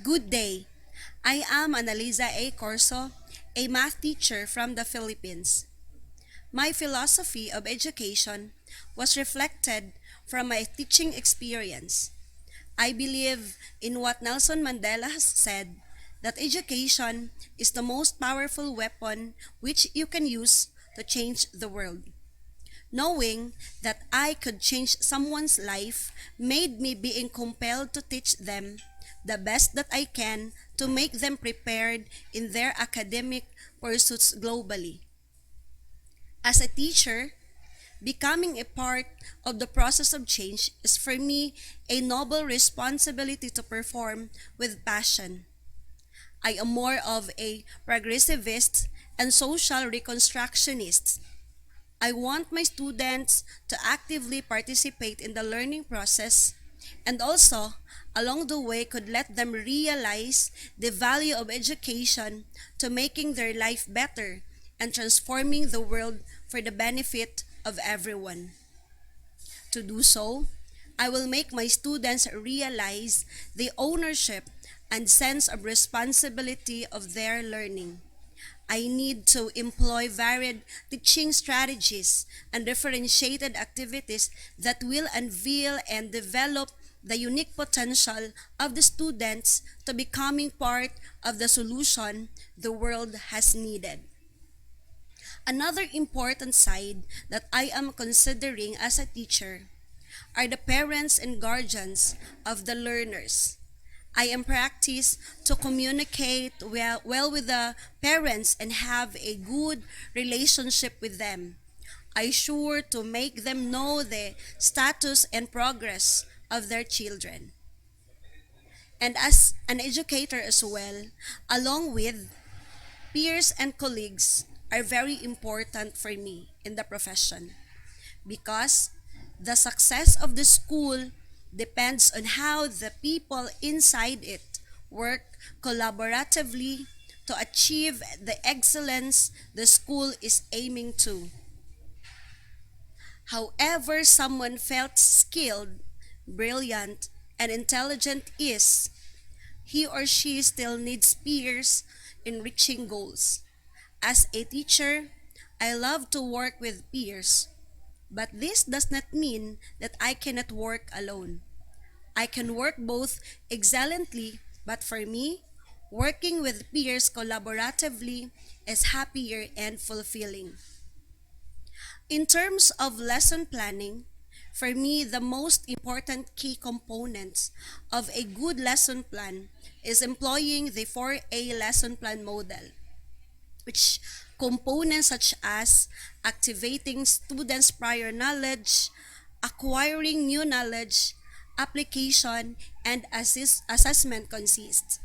Good day. I am Annalisa A. Curso, a math teacher from the Philippines. My philosophy of education was reflected from my teaching experience. I believe in what Nelson Mandela has said, that education is the most powerful weapon which you can use to change the world. Knowing that I could change someone's life made me being compelled to teach them the best that I can to make them prepared in their academic pursuits globally. As a teacher, becoming a part of the process of change is for me a noble responsibility to perform with passion. I am more of a progressivist and social reconstructionist. I want my students to actively participate in the learning process and also, along the way, could let them realize the value of education to making their life better and transforming the world for the benefit of everyone. To do so, I will make my students realize the ownership and sense of responsibility of their learning. I need to employ varied teaching strategies and differentiated activities that will unveil and develop the unique potential of the students to becoming part of the solution the world has needed. Another important side that I am considering as a teacher are the parents and guardians of the learners. I am practice to communicate well with the parents and have a good relationship with them. I sure to make them know the status and progress of their children. And as an educator as well, along with peers and colleagues are very important for me in the profession because the success of the school depends on how the people inside it work collaboratively to achieve the excellence the school is aiming to. However, someone felt skilled, brilliant, and intelligent is, he or she still needs peers in reaching goals. As a teacher, I love to work with peers. But this does not mean that I cannot work alone. I can work both excellently, but for me, working with peers collaboratively is happier and fulfilling. In terms of lesson planning, for me, the most important key components of a good lesson plan is employing the 4A lesson plan model, which components such as activating students' prior knowledge, acquiring new knowledge, application, and assessment consist.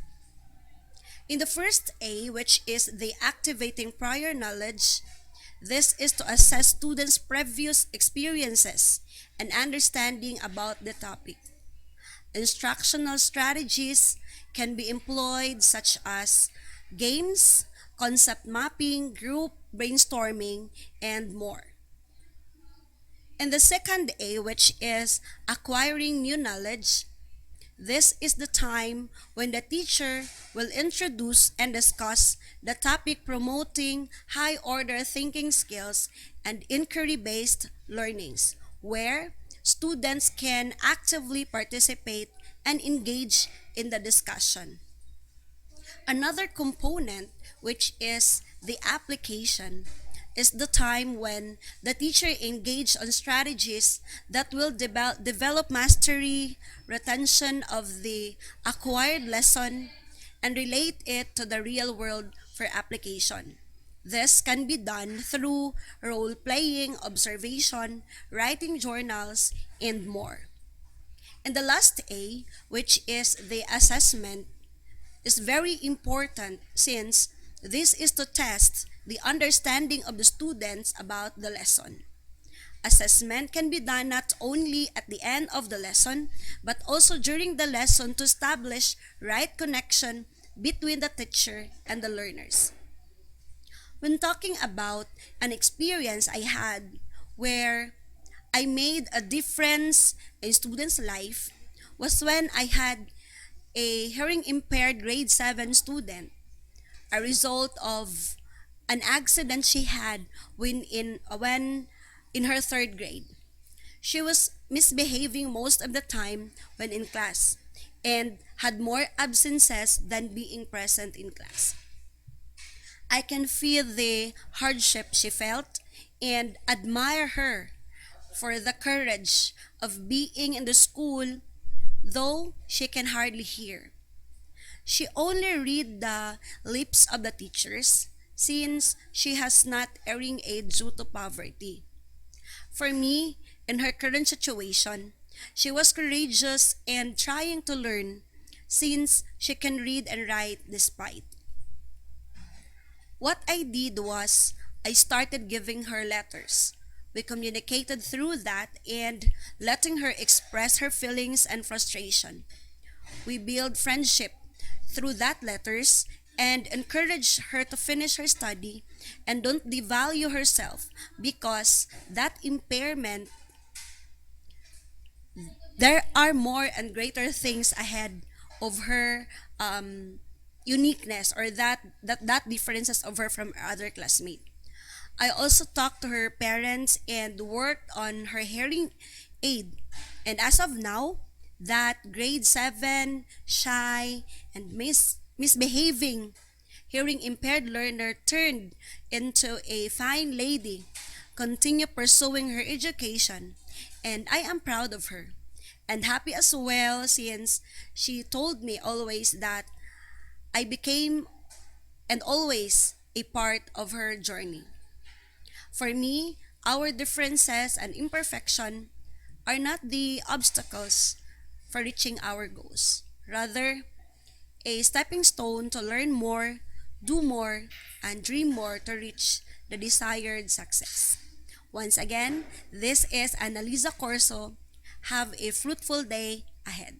In the first A, which is the activating prior knowledge, this is to assess students' previous experiences and understanding about the topic. Instructional strategies can be employed such as games, concept mapping, group brainstorming, and more. And the second A, which is acquiring new knowledge, this is the time when the teacher will introduce and discuss the topic promoting high order thinking skills and inquiry based learnings, where students can actively participate and engage in the discussion. Another component, which is the application, is the time when the teacher engage on strategies that will develop mastery, retention of the acquired lesson, and relate it to the real world for application. This can be done through role playing, observation, writing journals, and more. And the last A, which is the assessment, is very important since this is to test the understanding of the students about the lesson. Assessment can be done not only at the end of the lesson, but also during the lesson to establish right connection between the teacher and the learners. When talking about an experience I had where I made a difference in students' life was when I had a hearing impaired grade 7 student, a result of an accident she had when in her third grade. She was misbehaving most of the time when in class and had more absences than being present in class. I can feel the hardship she felt and admire her for the courage of being in the school, though she can hardly hear. She only read the lips of the teachers since she has not hearing aid due to poverty. For me, in her current situation, she was courageous and trying to learn since she can read and write despite. What I did was I started giving her letters. We communicated through that and letting her express her feelings and frustration. We build friendship through that letters and encourage her to finish her study and don't devalue herself because that impairment, there are more and greater things ahead of her uniqueness, or that differences of her from her other classmates. I also talked to her parents and worked on her hearing aid. And as of now, that grade 7, shy, and misbehaving hearing impaired learner turned into a fine lady, continue pursuing her education, and I am proud of her. And happy as well since she told me always that I became and always a part of her journey. For me, our differences and imperfection are not the obstacles for reaching our goals. Rather, a stepping stone to learn more, do more, and dream more to reach the desired success. Once again, this is Annalisa Corso. Have a fruitful day ahead.